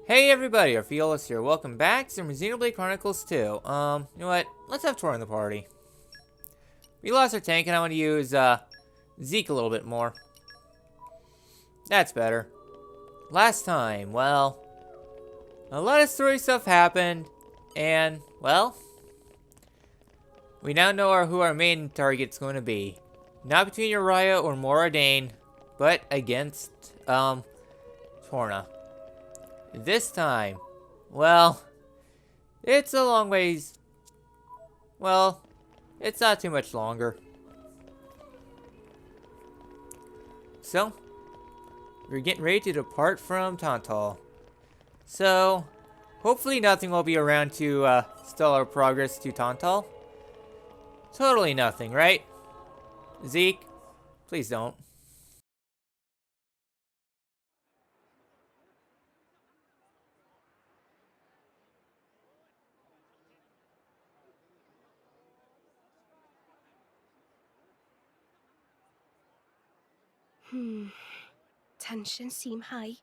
Hey everybody, Orpheolus here. Welcome back to some Xenoblade Chronicles 2. You know what? Let's have Tor in the party. We lost our tank and I want to use Zeke a little bit more. That's better. Last time, well, a lot of story stuff happened, and, well, we now know who our main target's going to be. Not between Uriah or Moradane, but against, Torna. This time, well, it's a long ways. Well, it's not too much longer. So, we're getting ready to depart from Tantal. So, hopefully nothing will be around to stall our progress to Tantal. Totally nothing, right? Zeke, please don't. Tensions seem high.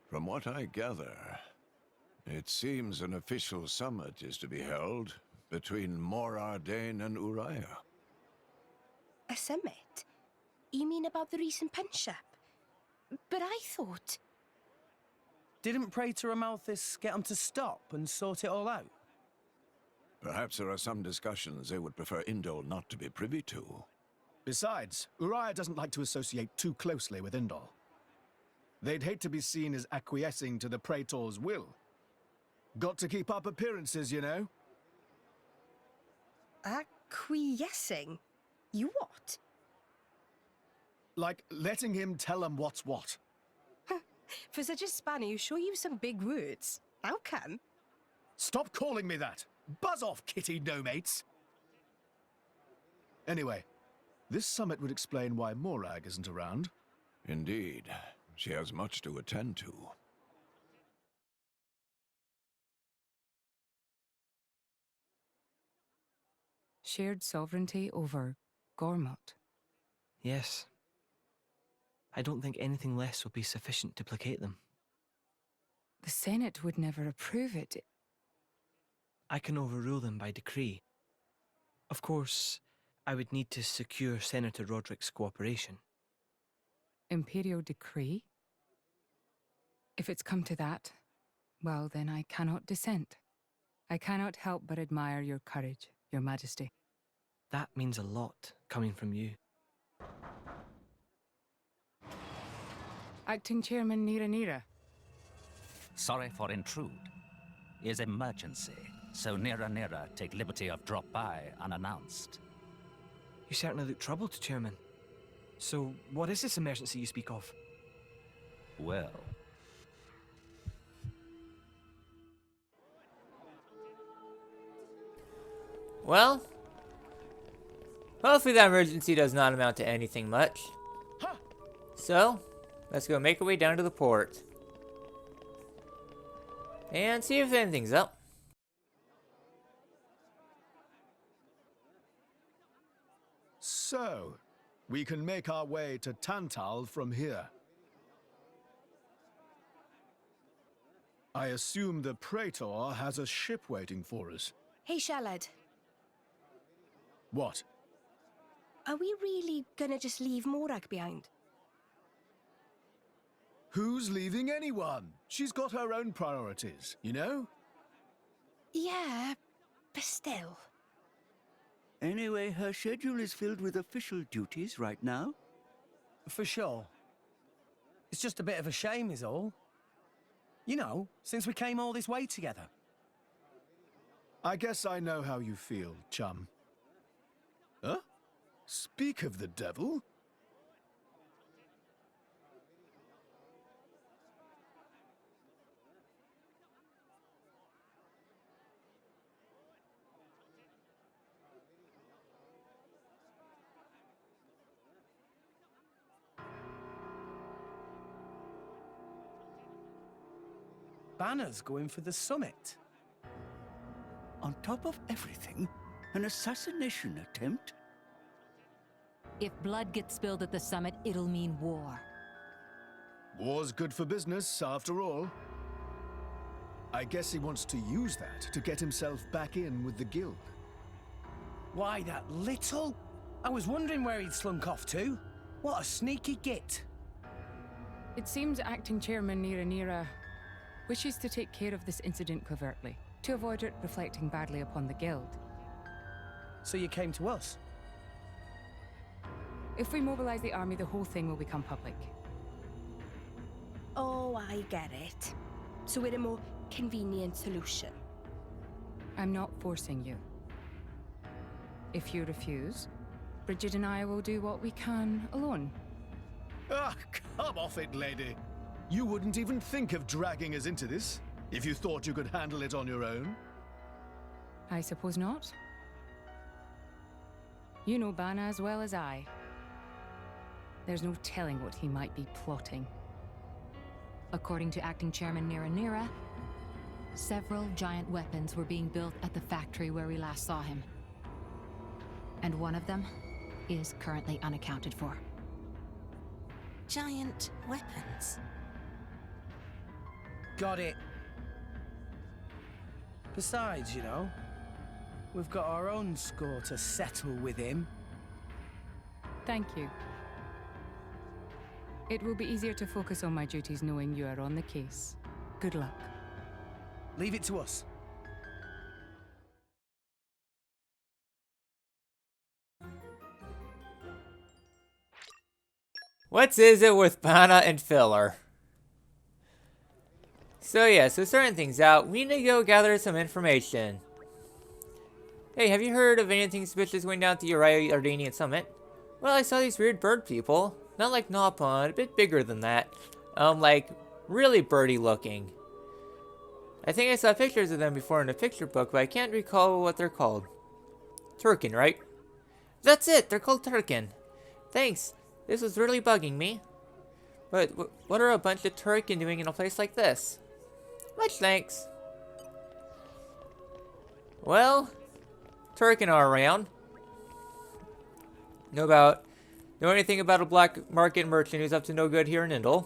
From what I gather, it seems an official summit is to be held between Moradane and Uriah. A summit? You mean about the recent penship? But I thought... Didn't Praetor Amalthus get them to stop and sort it all out? Perhaps there are some discussions they would prefer Indol not to be privy to. Besides, Uriah doesn't like to associate too closely with Indol. They'd hate to be seen as acquiescing to the Praetor's will. Got to keep up appearances, you know? Acquiescing? You what? Like letting him tell them what's what. For such a spanner, you sure use some big words. How come? Stop calling me that! Buzz off, kitty no-mates! Anyway, this summit would explain why Morag isn't around. Indeed, she has much to attend to. Shared sovereignty over Gormott. Yes. I don't think anything less will be sufficient to placate them. The Senate would never approve it. I can overrule them by decree. Of course, I would need to secure Senator Roderick's cooperation. Imperial decree? If it's come to that, well, then I cannot dissent. I cannot help but admire your courage, Your Majesty. That means a lot, coming from you. Acting Chairman Nira. Sorry for intrude. Is emergency, so Nira take liberty of drop by unannounced. You certainly look troubled, Chairman. So, what is this emergency you speak of? Well, Well, hopefully that emergency does not amount to anything much. So, let's go make our way down to the port. And see if anything's up. So, we can make our way to Tantal from here. I assume the Praetor has a ship waiting for us. Hey, Shalad. What? Are we really gonna just leave Morag behind? Who's leaving anyone? She's got her own priorities, you know? Yeah, but still. Anyway, her schedule is filled with official duties right now. For sure. It's just a bit of a shame is all. You know, since we came all this way together. I guess I know how you feel, chum. Huh? Speak of the devil? Bana's going for the summit. On top of everything, an assassination attempt? If blood gets spilled at the summit, it'll mean war. War's good for business, after all. I guess he wants to use that to get himself back in with the guild. Why, that little? I was wondering where he'd slunk off to. What a sneaky git. It seems Acting Chairman Nira wishes to take care of this incident covertly, to avoid it reflecting badly upon the guild. So you came to us? If we mobilize the army, the whole thing will become public. Oh, I get it. So we're a more convenient solution. I'm not forcing you. If you refuse, Bridget and I will do what we can alone. Ah, come off it, lady. You wouldn't even think of dragging us into this if you thought you could handle it on your own. I suppose not. You know Bana as well as I. There's no telling what he might be plotting. According to Acting Chairman Nira, several giant weapons were being built at the factory where we last saw him. And one of them is currently unaccounted for. Giant weapons. Got it. Besides, you know, we've got our own score to settle with him. Thank you. It will be easier to focus on my duties knowing you are on the case. Good luck. Leave it to us. What is it with Bana and filler? So yeah, so starting things out, we need to go gather some information. Hey, have you heard of anything suspicious going down at the Uriah Ardanian Summit? Well, I saw these weird bird people. Not like Nopon, a bit bigger than that. Like, really birdy looking. I think I saw pictures of them before in a picture book, but I can't recall what they're called. Turkin, right? That's it, they're called Turkin. Thanks, this was really bugging me. But what are a bunch of Turkin doing in a place like this? Much thanks. Well, Turkin are around. Know anything about a black market merchant who's up to no good here in Indol?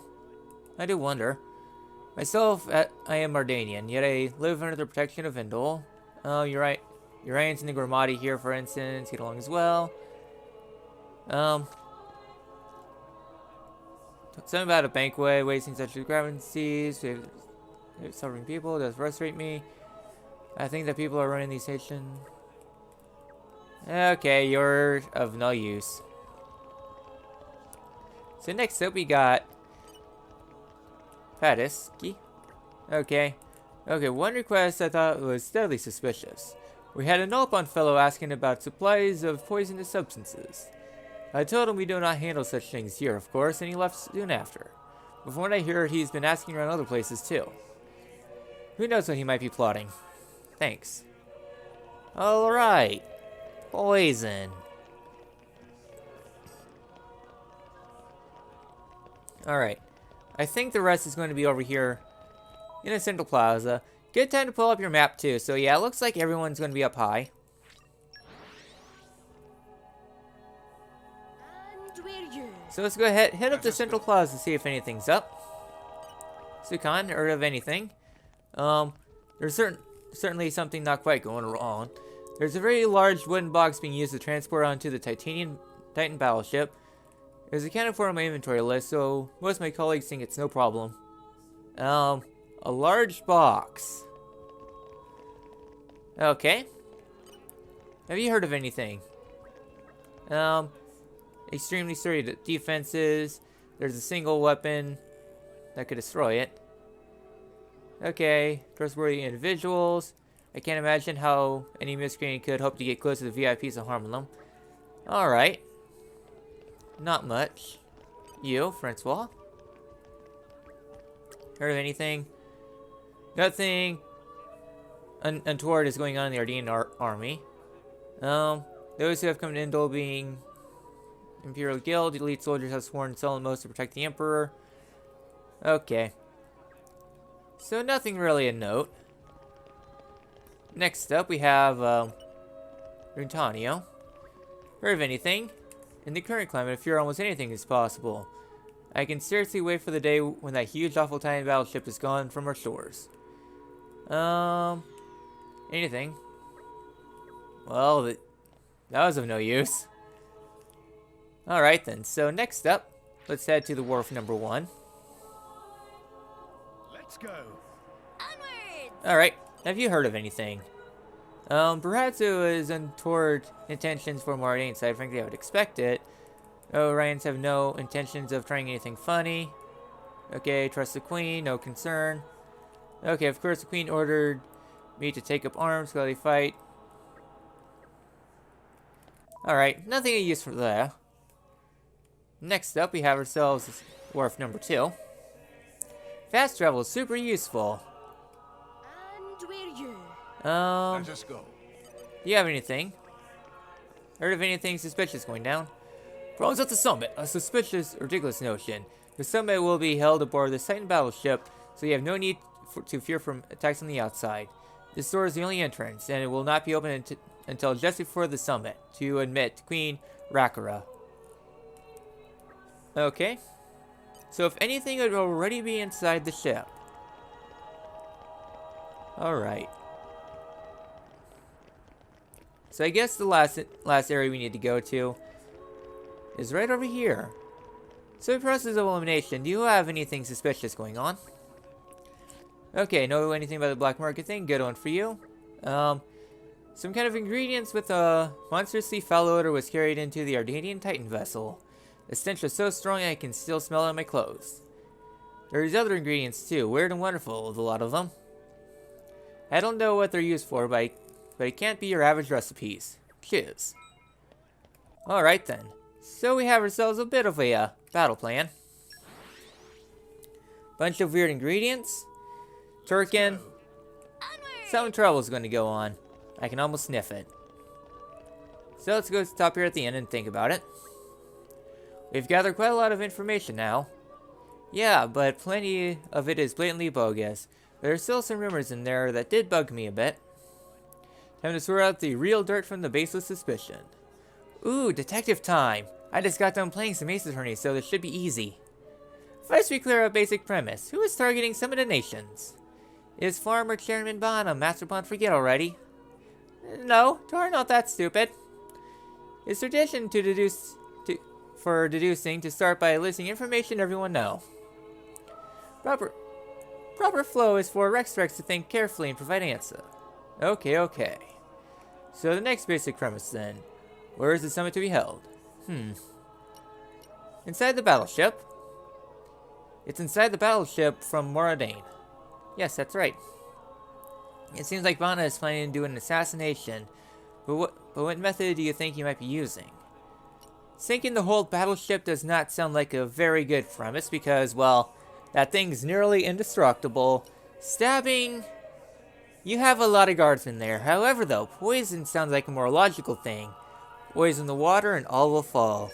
I do wonder. Myself, I am Ardanian, yet I live under the protection of Indol. Oh, you're right. Urians and the Gormati here, for instance, get along as well. Something about a banquet, wasting such discrepancies, suffering people, does frustrate me. I think that people are running these stations. Okay, you're of no use. So next up we got Padiski. Okay, one request I thought was steadily suspicious. We had a Nopon fellow asking about supplies of poisonous substances. I told him we do not handle such things here, of course, and he left soon after. But from what I hear, he's been asking around other places too. Who knows what he might be plotting? Thanks. Alright. Poison. Alright. I think the rest is going to be over here in a central plaza. Good time to pull up your map too. So yeah, it looks like everyone's going to be up high. And we're you. So let's go ahead, head up to Central Plaza to see if anything's up. Sukan, heard of anything? There's certainly something not quite going wrong. There's a very large wooden box being used to transport onto the Titan battleship. It was accounted for on my inventory list, so most of my colleagues think it's no problem. A large box. Okay. Have you heard of anything? Extremely sturdy defenses. There's a single weapon that could destroy it. Okay, trustworthy individuals. I can't imagine how any miscreant could hope to get close to the VIPs and harm them. Alright. Not much. You, Francois? Heard of anything? Nothing untoward is going on in the Ardanian army. Those who have come to Indol being Imperial Guild, elite soldiers have sworn solemn oaths to protect the Emperor. Okay. So nothing really of note. Next up we have Runtanio. Heard of anything? In the current climate, I fear almost anything is possible. I can seriously wait for the day when that huge, awful tiny battleship is gone from our shores. Anything? Well, that was of no use. Alright then, so next up, let's head to the wharf number 1. Let's go. Alright, have you heard of anything? Perhaps it was untoward intentions for Mordane's side. Frankly, I would expect it. Oh, Ryans have no intentions of trying anything funny. Okay, trust the Queen, no concern. Okay, of course the Queen ordered me to take up arms, gladly fight. Alright, nothing of use for that. Next up, we have ourselves wharf number 2. Fast travel is super useful. And where you? Let us go. Do you have anything? Heard of anything suspicious going down? Problems at the summit. A suspicious, ridiculous notion. The summit will be held aboard the Titan battleship, so you have no need to fear from attacks on the outside. This door is the only entrance, and it will not be open until just before the summit, to admit Queen Rakara. Okay. So if anything, it would already be inside the ship. Alright. So I guess the last area we need to go to is right over here. So process of elimination. Do you have anything suspicious going on? Okay, know anything about the black market thing? Good one for you. Some kind of ingredients with a monstrously foul odor was carried into the Ardanian Titan vessel. The stench was so strong I can still smell it on my clothes. There's other ingredients too, weird and wonderful, a lot of them. I don't know what they're used for, but it can't be your average recipes. Cheers. Alright then. So we have ourselves a bit of a battle plan. Bunch of weird ingredients. Turkin. Some trouble's going to go on. I can almost sniff it. So let's go stop here at the end and think about it. We've gathered quite a lot of information now. Yeah, but plenty of it is blatantly bogus. There are still some rumors in there that did bug me a bit. Time to sort out the real dirt from the baseless suspicion. Ooh, detective time! I just got done playing some Ace Attorney, so this should be easy. First we clear a basic premise. Who is targeting some of the nations? Is Farmer Chairman Bana master plan forget already? No, Tor not that stupid. It's tradition to deducing to start by listing information everyone know. Proper flow is for Rex to think carefully and provide answer. Okay. So the next basic premise then. Where is the summit to be held? Inside the battleship. It's inside the battleship from Moradane. Yes, that's right. It seems like Bana is planning to do an assassination. But what method do you think he might be using? Sinking the whole battleship does not sound like a very good premise because, well, that thing's nearly indestructible. Stabbing... You have a lot of guards in there. However, though, poison sounds like a more logical thing. Poison the water and all will fall.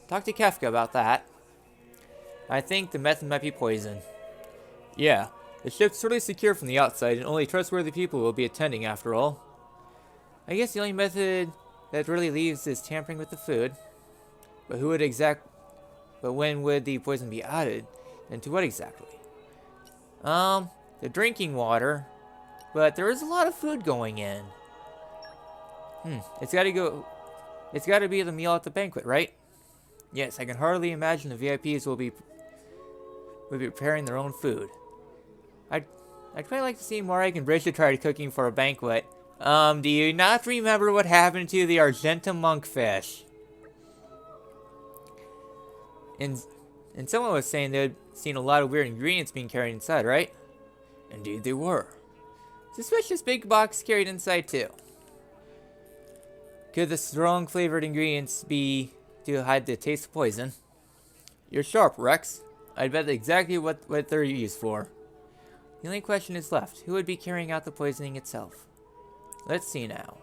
Talk to Kefka about that. I think the method might be poison. Yeah, the ship's totally secure from the outside and only trustworthy people will be attending after all. I guess the only method that really leaves is tampering with the food. But when would the poison be added? And to what exactly? The drinking water. But there is a lot of food going in. It's gotta be the meal at the banquet, right? Yes, I can hardly imagine the VIPs will be preparing their own food. I'd quite like to see Morag and Bridget try cooking for a banquet. Do you not remember what happened to the Argenta monkfish? And someone was saying they'd seen a lot of weird ingredients being carried inside, right? Indeed they were. Suspicious big box carried inside too. Could the strong flavored ingredients be to hide the taste of poison? You're sharp, Rex. I'd bet exactly what they're used for. The only question is left. Who would be carrying out the poisoning itself? Let's see now.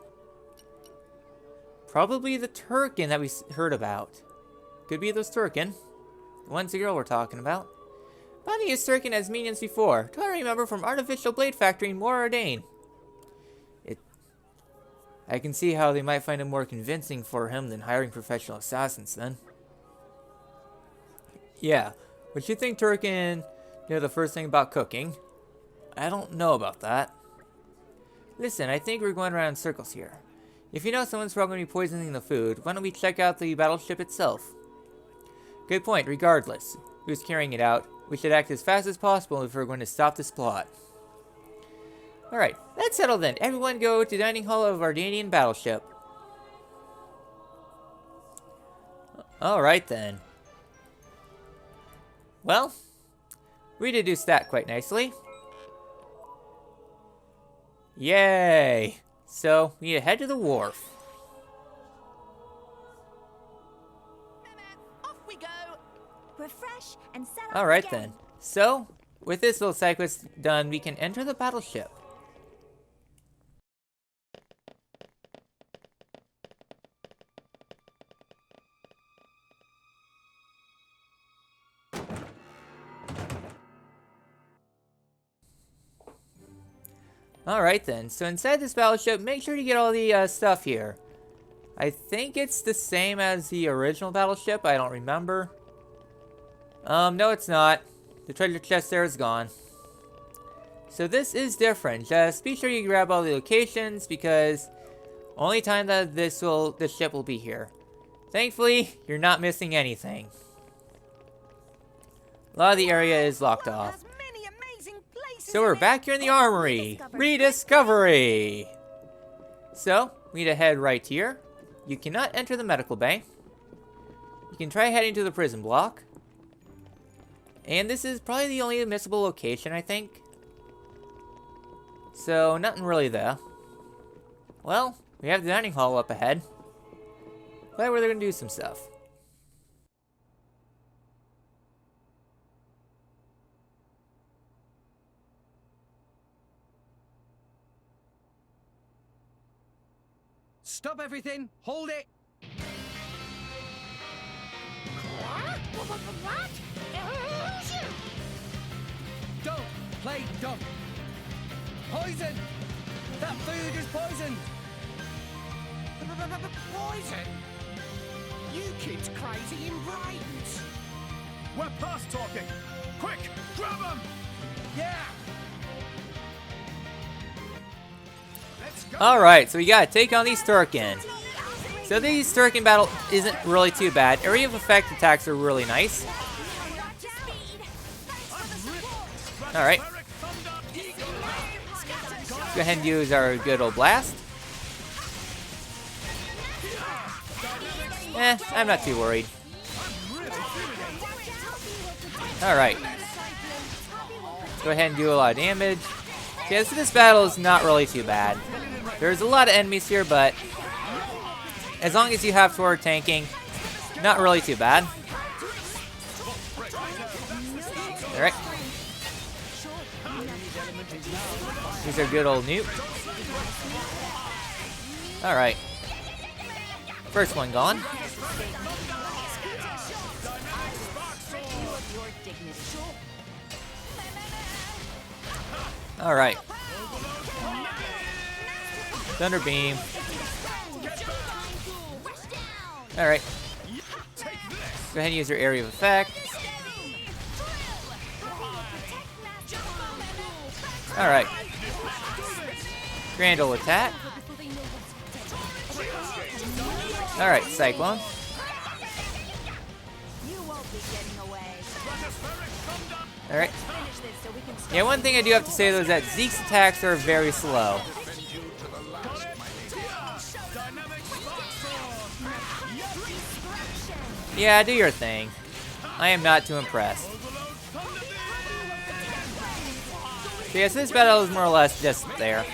Probably the Turkin that we heard about. Could be those Turkin. The one's the girl we're talking about. Bana used Turkin as minions before. Do I remember from Artificial Blade Factory in Moradane? I can see how they might find it more convincing for him than hiring professional assassins then. Yeah, But you think Turkin knew the first thing about cooking? I don't know about that. Listen, I think we're going around in circles here. If you know someone's probably poisoning the food, why don't we check out the battleship itself? Good point, regardless. Who's carrying it out? We should act as fast as possible if we're going to stop this plot. Alright, that's settled then. Everyone go to dining hall of Ardanian battleship. Alright then. Well, we deduced that quite nicely. Yay! So, we need to head to the wharf. Off we go. Refresh and set up Alright again. then. So, with this little side quest done, we can enter the battleship. Alright then, so inside this battleship, make sure to get all the stuff here. I think it's the same as the original battleship, I don't remember. No it's not. The treasure chest there is gone. So this is different, just be sure you grab all the locations because only time that this ship will be here. Thankfully, you're not missing anything. A lot of the area is locked off. So we're back here in the armory. Rediscovery! So, we need to head right here. You cannot enter the medical bay. You can try heading to the prison block. And this is probably the only admissible location, I think. So, nothing really there. Well, we have the dining hall up ahead. Glad we're going to do some stuff. Stop everything! Hold it! What? Don't play dumb! Poison! That food is poisoned! Poison? You kids crazy in brains. We're past talking. Quick, grab them! Yeah! Let's go. Alright, so we gotta take on these Turkin. So these Turkin battle isn't really too bad. Area of effect attacks are really nice. Alright. Let's go ahead and use our good old blast. I'm not too worried. Alright. Go ahead and do a lot of damage. Okay, so this battle is not really too bad. There's a lot of enemies here, but as long as you have forward tanking, not really too bad. Alright. These are good old nuke. Alright. First one gone. Alright. Thunder Beam. Alright. Go ahead and use your area of effect. Alright. Grand old attack. Alright, Cyclone. Alright. Yeah, one thing I do have to say though is that Zeke's attacks are very slow. Yeah, do your thing. I am not too impressed. So yes, this battle is more or less just there.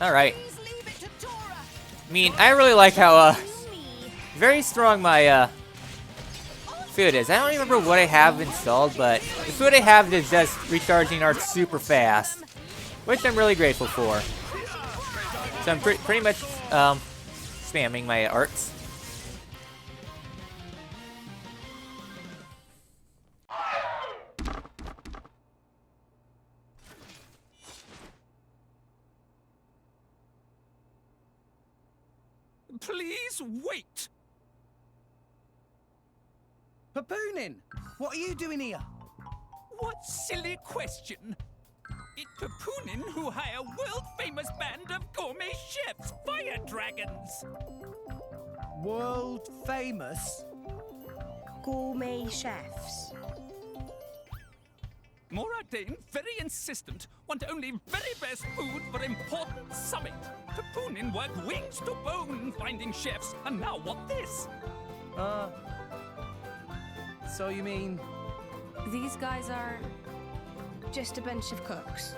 Alright. I mean, I really like how, very strong my, food is. I don't remember what I have installed, but the food I have is just recharging art super fast, which I'm really grateful for. So I'm pretty much, spamming my arts. Please wait. Papoonin, what are you doing here? What silly question! It's Papoonin who hire world-famous band of gourmet chefs, fire dragons! World famous? Gourmet chefs. Moradane, very insistent, want only very best food for important summit. Papoonin worked wings to bone finding chefs, and now what this? So you mean... These guys are just a bunch of cooks.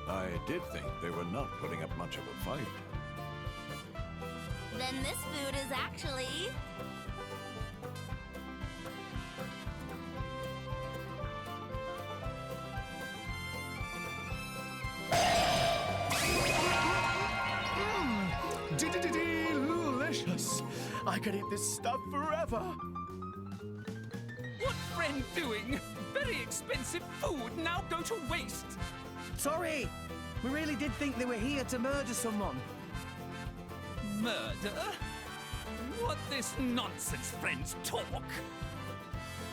I did think they were not putting up much of a fight. Then this food is actually... Delicious! I could eat this stuff forever! What friend doing? Very expensive food now go to waste. Sorry, we really did think they were here to murder someone. Murder? What this nonsense friends talk?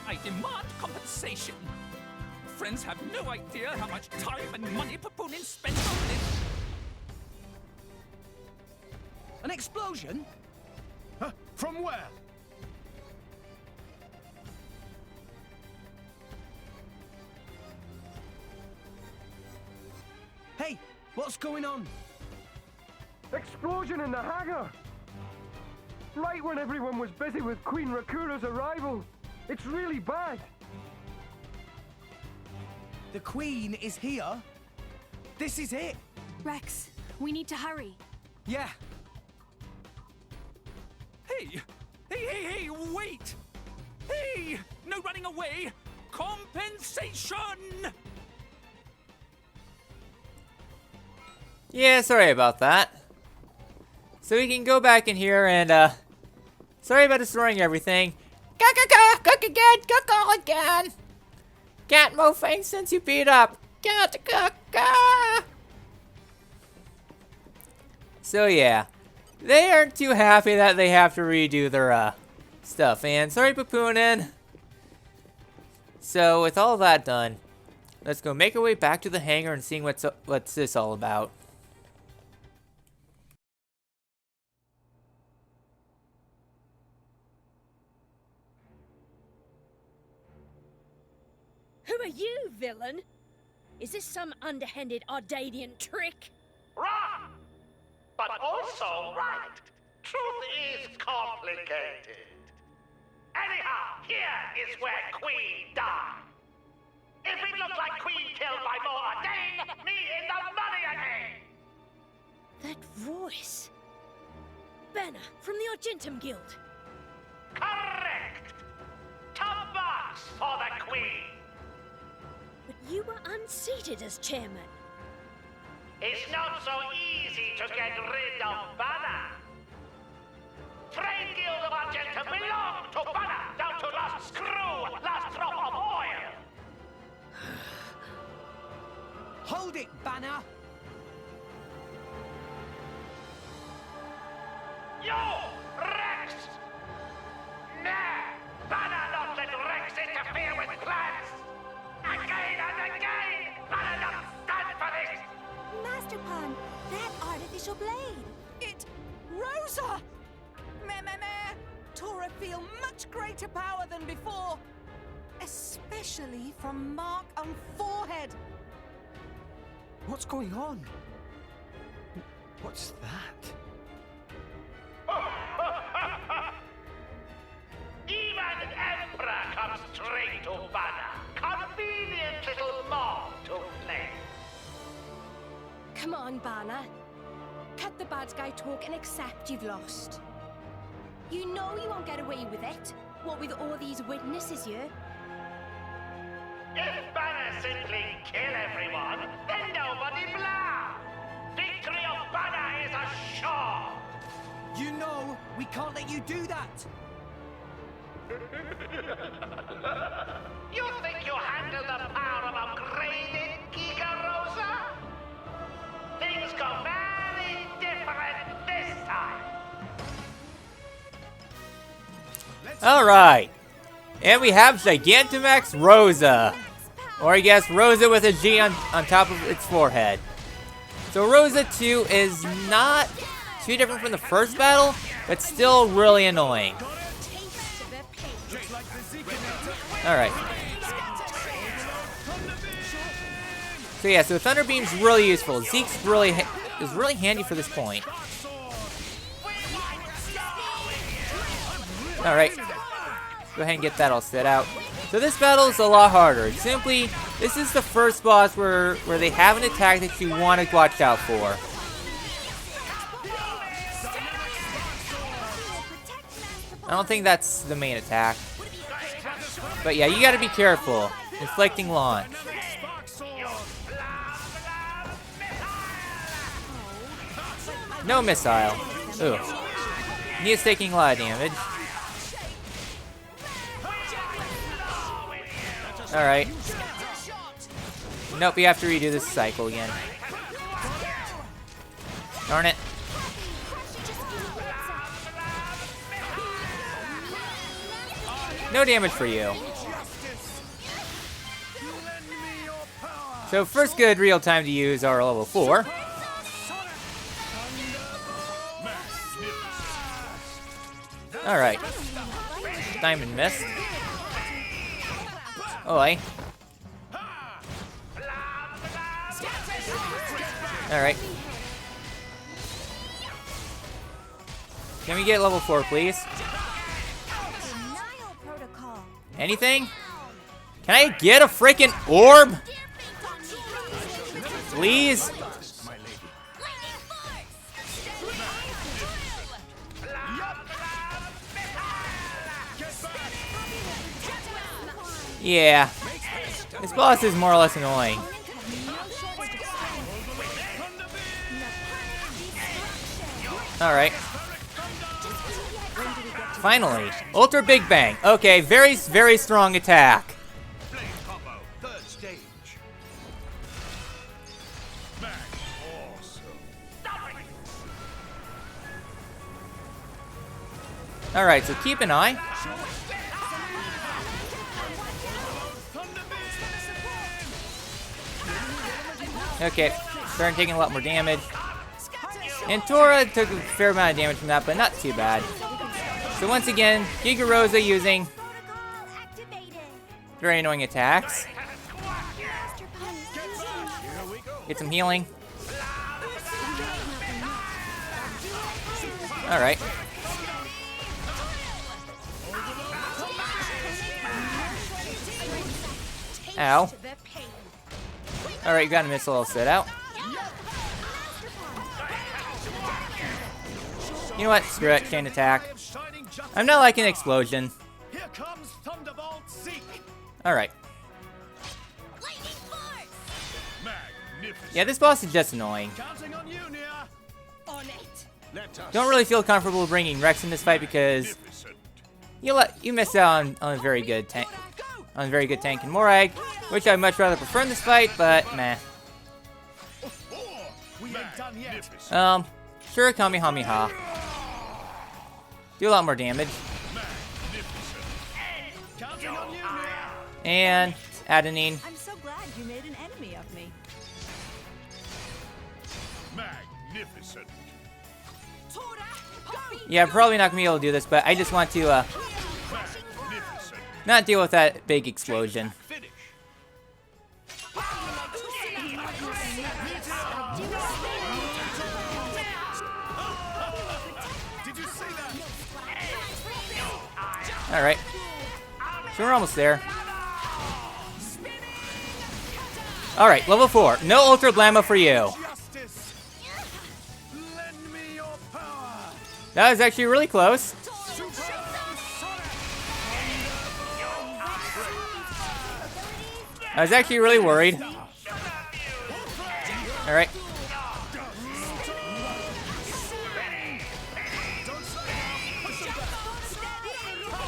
I demand compensation. Friends have no idea how much time and money Papoonin spends on this. An explosion? Huh? From where? Hey, what's going on? Explosion in the hangar! Right when everyone was busy with Queen Rakura's arrival. It's really bad. The Queen is here? This is it? Rex, we need to hurry. Yeah. Hey, wait! Hey, no running away! Compensation! Yeah, sorry about that. So we can go back in here and, sorry about destroying everything. Cook again! Cat mofang since you beat up. So yeah, they aren't too happy that they have to redo their, stuff. And sorry, Papoonin. So with all that done, let's go make our way back to the hangar and see what's this all about. Who are you, villain? Is this some underhanded Ardanian trick? Wrong! But also right. Truth is complicated. Anyhow, here is where Queen died. If it looked like Queen killed by Moradane, me in the money again! That voice. Bana, from the Argentum Guild. Correct! Top marks for the Queen! But you were unseated as chairman. It's not so easy to get rid of Bana. Trade Guild of Argentum belonged to Bana, down to last screw, last drop of oil. Hold it, Bana! You, Rex! Nah, Bana not let Rex interfere with plans. Again and again, Bana not stand for this. Master Pan, that artificial blade. It... Rosa! Meh. Tora feel much greater power than before. Especially from mark on forehead. What's going on? What's that? Even Emperor comes straight to Bana. Convenient little mob to play. Come on, Bana. Cut the bad guy talk and accept you've lost. You know you won't get away with it. What with all these witnesses here? If Bana simply kill everyone, then nobody blah. Victory of Bana is assured. You know we can't let you do that. You think you handle the power of upgraded Giga Rosa? Things go very different this time. Alright. And we have Gigantamax Rosa. Or I guess Rosa with a G on top of its forehead. So Rosa 2 is not too different from the first battle, but still really annoying. Alright. So yeah, so Thunder Beam's really useful. Zeke's is really handy for this point. Alright. Go ahead and get that all set out. So this battle is a lot harder. Simply, this is the first boss where they have an attack that you want to watch out for. I don't think that's the main attack. But yeah, you gotta be careful. Inflicting launch. No missile. Ooh. He is taking a lot of damage. Alright. Nope, we have to redo this cycle again. Darn it. No damage for you. So first good real time to use our level 4. Alright. Diamond missed. Oi. Alright. Can we get level 4, please? Anything? Can I get a freaking orb? Please? Yeah. This boss is more or less annoying. Alright. Finally. Ultra Big Bang. Okay, very, very strong attack. Alright, so keep an eye. Okay, starting taking a lot more damage. And Tora took a fair amount of damage from that, but not too bad. So once again, Giga Rosa using very annoying attacks. Get some healing. Alright. Ow. Alright, you got a missile all set out. You know what? Screw it. Chain attack. I'm not liking explosion. Alright. Yeah, this boss is just annoying. Don't really feel comfortable bringing Rex in this fight because you miss out on a very good tank. On a very good tank in Morag, which I'd much rather prefer in this fight, but meh. Sure, Kamehameha. Do a lot more damage. And Adenine. I'm so glad you made an enemy of me. Magnificent. Yeah, I'm probably not gonna be able to do this, but I just want to not deal with that big explosion. Alright. So we're almost there. Alright, level 4. No Ultra Blammo for you. That was actually really close. I was actually really worried. Alright.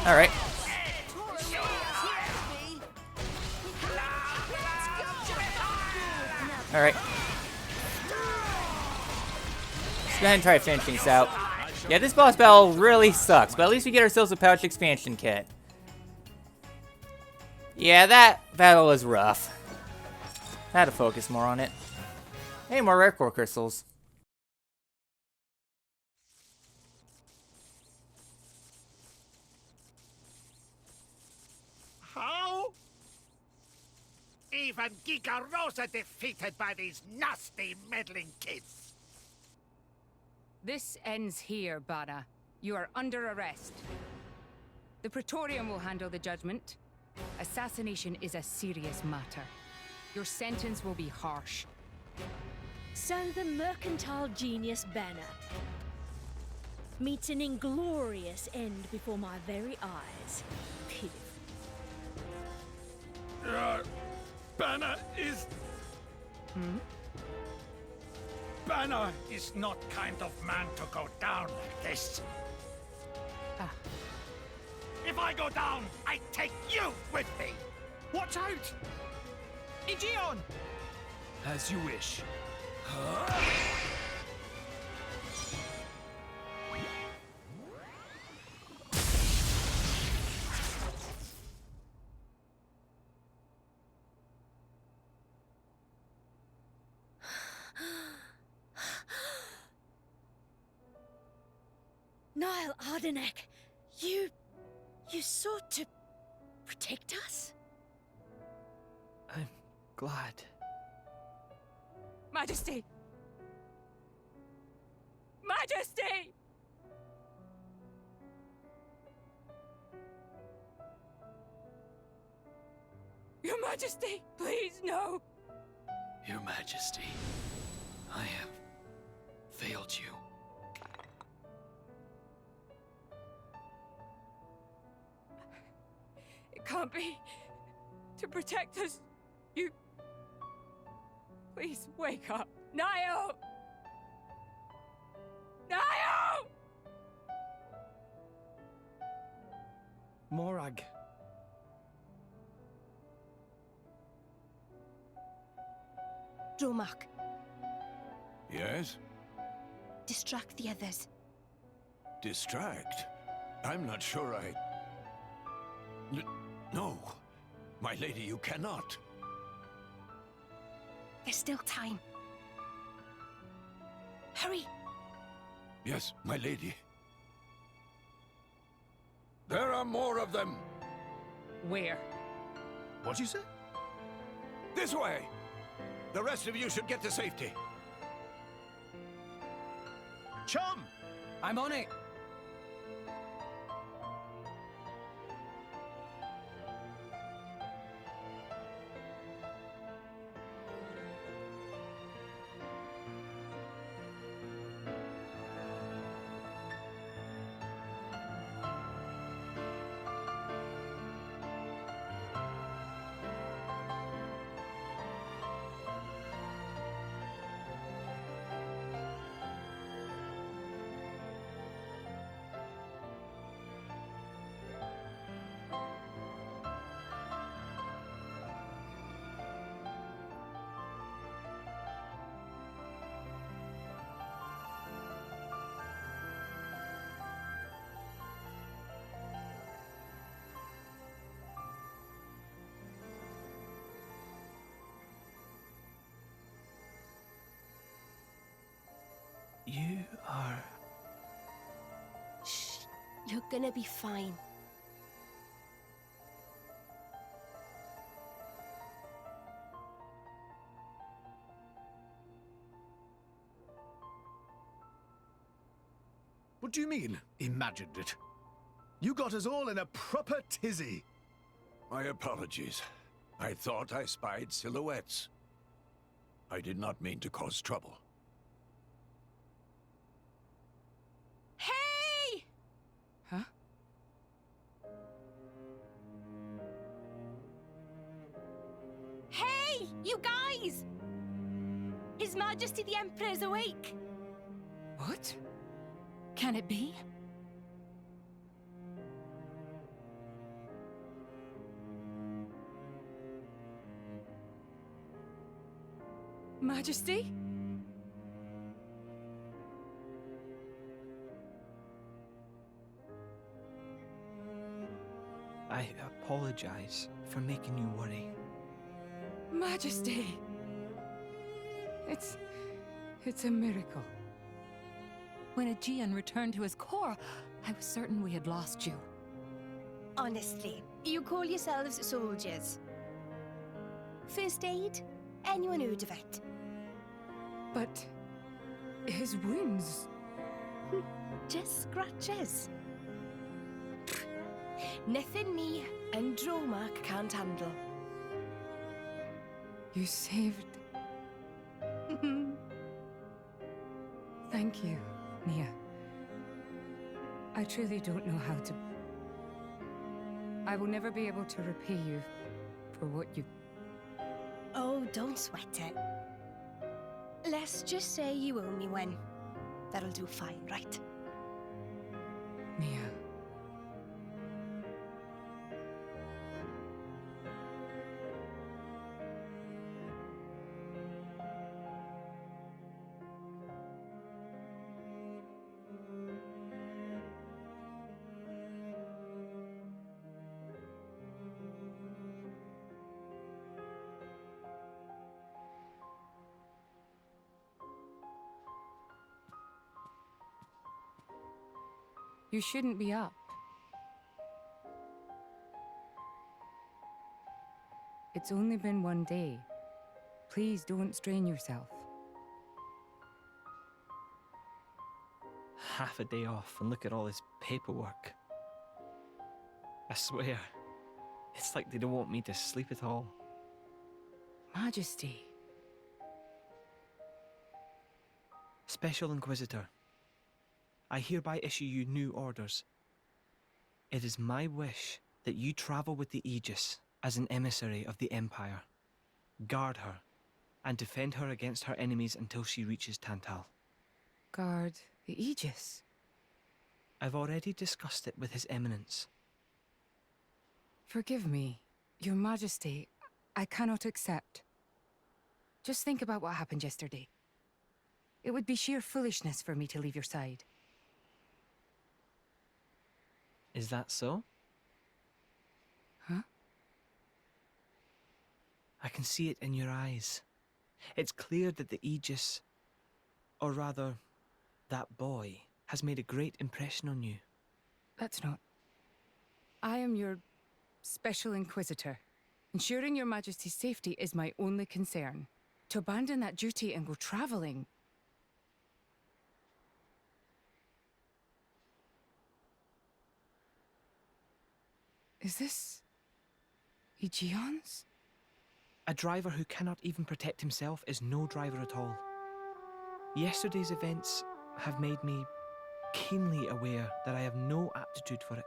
Alright. Alright. Let's go ahead and try finishing this out. Yeah, this boss battle really sucks, but at least we get ourselves a pouch expansion kit. Yeah, that battle was rough. I had to focus more on it. Hey, more rare core crystals. How? Even Giga Rosa defeated by these nasty meddling kids. This ends here, Bana. You are under arrest. The Praetorium will handle the judgment. Assassination is a serious matter. Your sentence will be harsh. So the mercantile genius Bana meets an inglorious end before my very eyes. Pitiful. Bana is... Bana is not kind of man to go down like this. If I go down, I take you with me. Watch out! Aegeon! As you wish. Niall Ardenek, you sought to protect us? I'm glad. Majesty! Majesty! Your Majesty, please, no! Your Majesty, I have failed you. It can't be. To protect us, you... Please, wake up. Niall! Niall! Morag. Dromark, Yes? distract the others. Distract? I'm not sure I... No. My lady, you cannot. There's still time. Hurry! Yes, my lady. There are more of them. Where? What'd you say? This way. The rest of you should get to safety. Chum! I'm on it. You are... Shh. You're gonna be fine. What do you mean, imagined it? You got us all in a proper tizzy. My apologies. I thought I spied silhouettes. I did not mean to cause trouble. Hey! Huh? Hey, you guys! His Majesty the Emperor is awake. What? Can it be? Majesty? I apologize for making you worry. Majesty! It's a miracle. When Aegean returned to his core, I was certain we had lost you. Honestly, you call yourselves soldiers. First aid? Anyone heard of it? But his wounds... Just scratches. Nothing me and Dromark can't handle. You saved... Thank you, Nia. I truly don't know how to... I will never be able to repay you for what you... Oh, don't sweat it. Let's just say you owe me one. That'll do fine, right? Nia. You shouldn't be up. It's only been one day. Please don't strain yourself. Half a day off and look at all this paperwork. I swear, it's like they don't want me to sleep at all. Majesty. Special Inquisitor, I hereby issue you new orders. It is my wish that you travel with the Aegis as an emissary of the Empire. Guard her, and defend her against her enemies until she reaches Tantal. Guard the Aegis? I've already discussed it with His Eminence. Forgive me, Your Majesty. I cannot accept. Just think about what happened yesterday. It would be sheer foolishness for me to leave your side. Is that so? Huh? I can see it in your eyes. It's clear that the Aegis, or rather, that boy, has made a great impression on you. That's not... I am your Special Inquisitor. Ensuring Your Majesty's safety is my only concern. To abandon that duty and go traveling... Is this... Aegeon's? A driver who cannot even protect himself is no driver at all. Yesterday's events have made me keenly aware that I have no aptitude for it.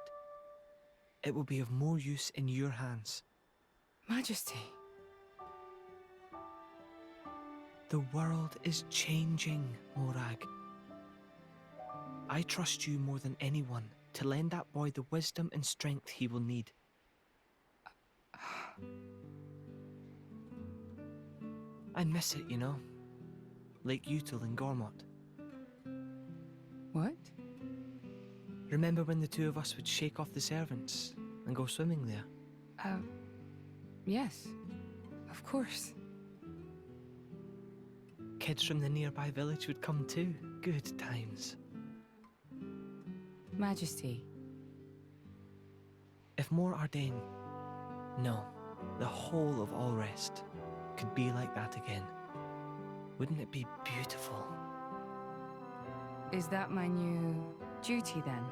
It will be of more use in your hands. Majesty. The world is changing, Morag. I trust you more than anyone to lend that boy the wisdom and strength he will need. I miss it, you know. Lake Util and Gormott. What? Remember when the two of us would shake off the servants and go swimming there? Yes. Of course. Kids from the nearby village would come too. Good times. Majesty. If Mor Ardain, no, the whole of Allrest, could be like that again, wouldn't it be beautiful? Is that my new duty then?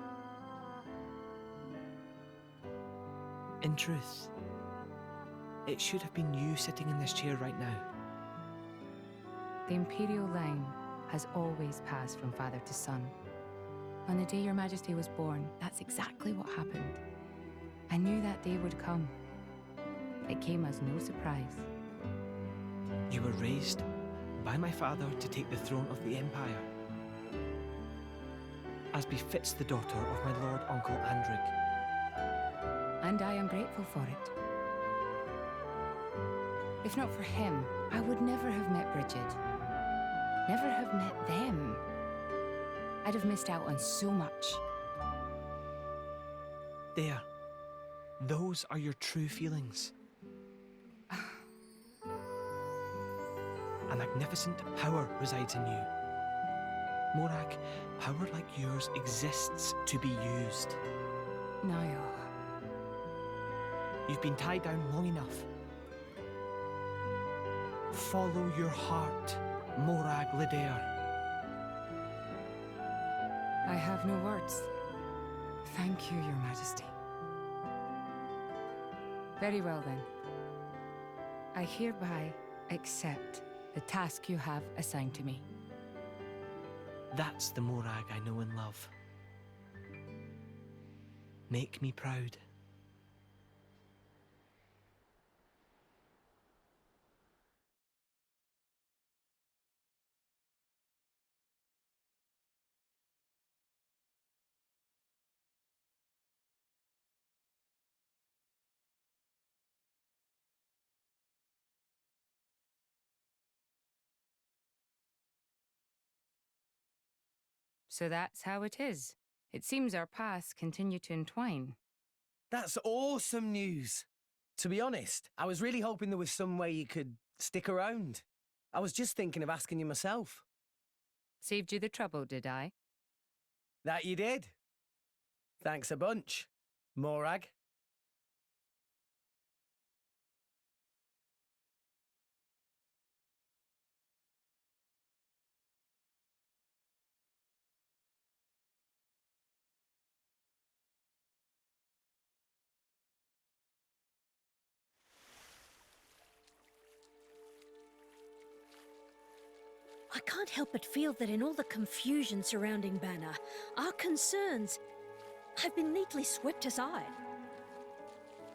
In truth, it should have been you sitting in this chair right now. The Imperial line has always passed from father to son. On the day Your Majesty was born, that's exactly what happened. I knew that day would come. It came as no surprise. You were raised by my father to take the throne of the Empire, as befits the daughter of my Lord Uncle Andric. And I am grateful for it. If not for him, I would never have met Bridget. Never have met them. I'd have missed out on so much. There. Those are your true feelings. A magnificent power resides in you. Morag, power like yours exists to be used. Niall. You've been tied down long enough. Follow your heart, Morag Lidair. I have no words. Thank you, Your Majesty. Very well then. I hereby accept the task you have assigned to me. That's the Morag I know and love. Make me proud. So that's how it is. It seems our paths continue to entwine. That's awesome news. To be honest, I was really hoping there was some way you could stick around. I was just thinking of asking you myself. Saved you the trouble, did I? That you did. Thanks a bunch, Morag. I can't help but feel that in all the confusion surrounding Bana, our concerns have been neatly swept aside.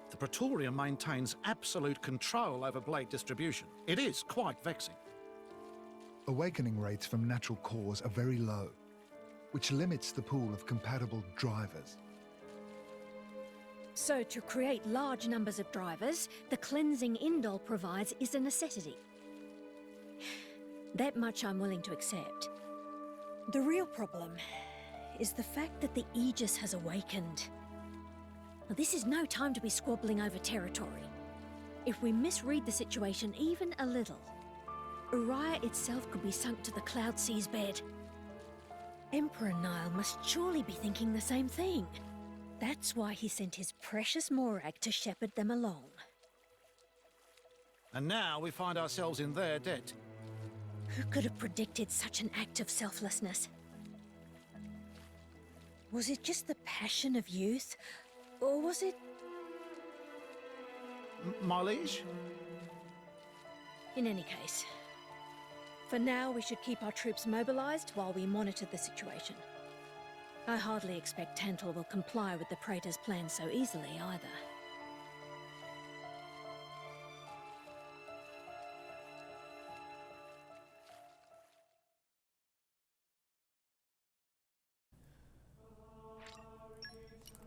The Praetorian maintains absolute control over blade distribution. It is quite vexing. Awakening rates from natural cores are very low, which limits the pool of compatible drivers. So to create large numbers of drivers, the cleansing Indol provides is a necessity. That much I'm willing to accept. The real problem is the fact that the Aegis has awakened. Now, this is no time to be squabbling over territory. If we misread the situation even a little, Uriah itself could be sunk to the Cloud Sea's bed. Emperor Niall must surely be thinking the same thing. That's why he sent his precious Morag to shepherd them along. And now we find ourselves in their debt. Who could have predicted such an act of selflessness? Was it just the passion of youth? Or was it... My liege? In any case, for now we should keep our troops mobilized while we monitor the situation. I hardly expect Tantal will comply with the Praetor's plan so easily either.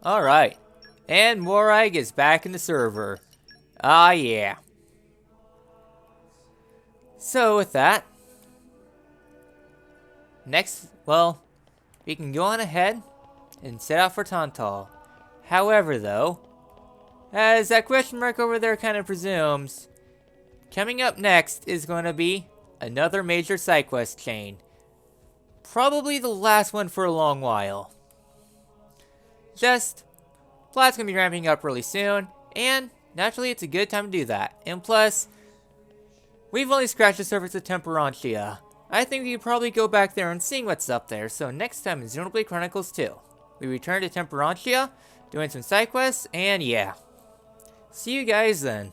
Alright. And Morag is back in the server. Ah, yeah. So, with that, next, well, we can go on ahead and set out for Tantal. However, though, as that question mark over there kind of presumes, coming up next is going to be another major side quest chain. Probably the last one for a long while. Plot's gonna be ramping up really soon, and naturally it's a good time to do that. And plus, we've only scratched the surface of Temperantia. I think we could probably go back there and see what's up there. So next time in Xenoblade Chronicles 2, we return to Temperantia, doing some side quests, and yeah. See you guys then.